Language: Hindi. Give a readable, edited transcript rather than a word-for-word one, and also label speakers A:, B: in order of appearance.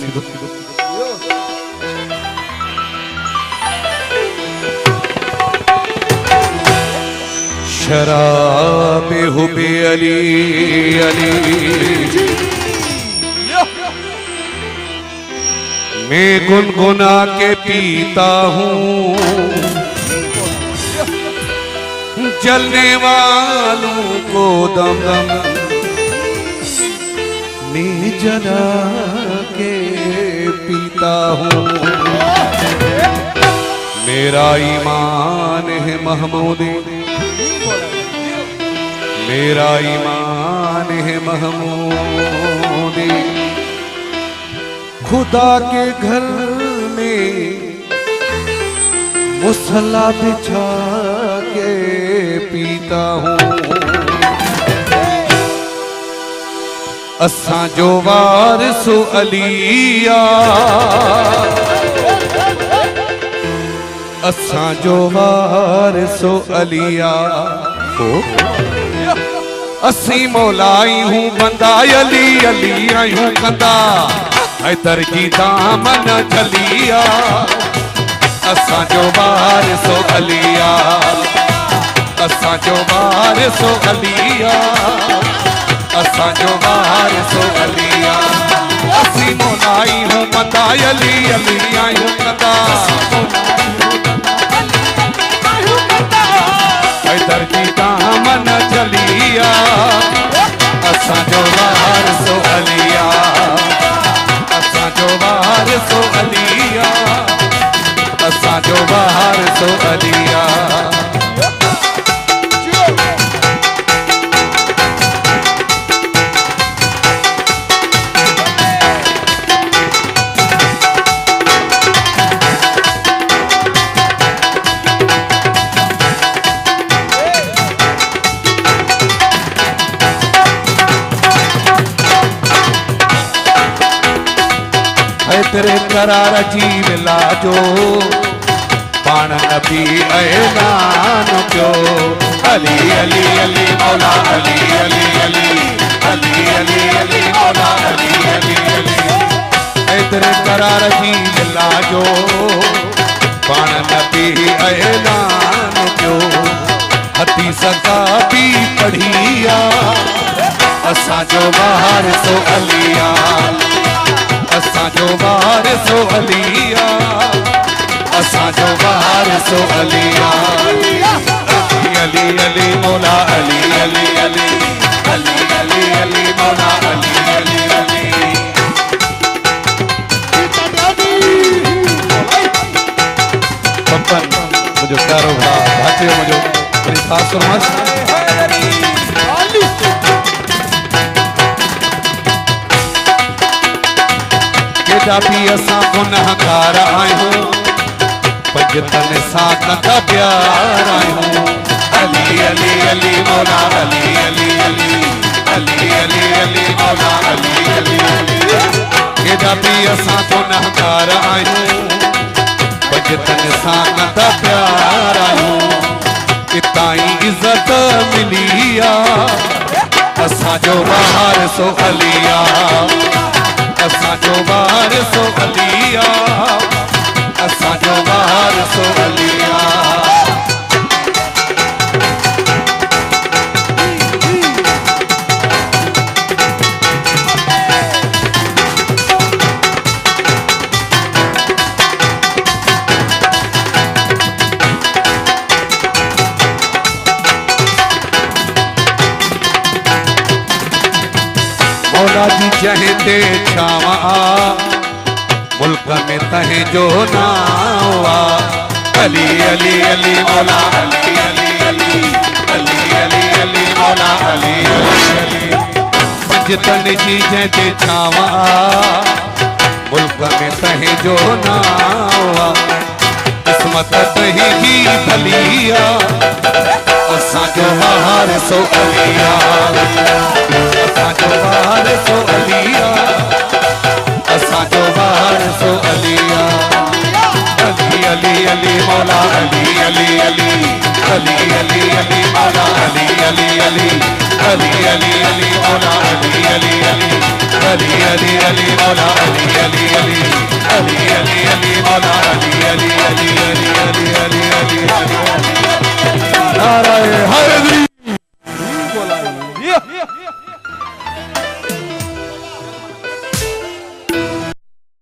A: सीधो शराब हुबे अली अली मैं गुनगुना के पीता हूँ जलने वालों को दम दम मैं जला के पीता हूँ। मेरा ईमान है महमूदी, मेरा ईमान है महमूदी। खुदा के घर में मुसल्ला बिछा के पीता हूँ। असां जो वारिसो अलिया, असां जो वारिसो अलिया असी मौलाई हूँ बंदा अली अली आयूं कंदा हैदर जी दामन चलिया। असां जो वारिसो अलिया, असां जो वारिसो अलिया, असां जो वारिसो अलिया। असी मौलाई हूँ बंदा अली अली आयूं कंदा हैदर जी दामन चलिया। असां जो वारिसो अलिया, असां जो वारिसो अलिया, असां जो वारिसो अलिया। तेरे करार जी मिलाजो पान नबी ऐलान क्यों। अली अली अली मौला अली अली अली अली अली अली मौला अली अली अली। तेरे करार जी मिलाजो पान नबी ऐलान क्यों। हती सका भी पढ़िया असां जो वारिसो अलिया, असां जो वारिसो अलिया, असां जो वारिसो अलिया। अली अली मौला अली अली अली अली अली अली मौला अली अली अली। पपन मुझे प्यारो भा भाटियो मुझे बड़ी खास फरमाइश भी असां गुनहगार आहियूं पंजतन सां कंदा प्यार आहियूं। अली अली अली मौला अली अली अली अली अली अली मौला अली अली अली। केॾा बि असां गुनहगार आहियूं पंजतन सां कंदा प्यार आहियूं। इतां ई इज़त मिली आहे असां जो वारिसो अलिया, असां जो वारिसो अलिया, असां जो वारिसो अलिया। मौला जी जहे ते छावा मुल्क में तहे जो नावा। अली अली अली मौला अली अली अली अली अली अली मौला अली अली अली। पंजतन जी जहे ते छावा मुल्क में तहे जो नावा। किस्मत तही ही भलिया असां जो वारिसो अलिया, असां जो वारिसो अलिया, असां जो वारिसो अलिया। अली अली अली मौला अली अली अली अली अली अली मौला अली अली अली अली अली अली मौला अली अली अली अली अली अली मौला अली अली अली अली अली अली मौला अली अली अली अली अली अली अली अली नारायण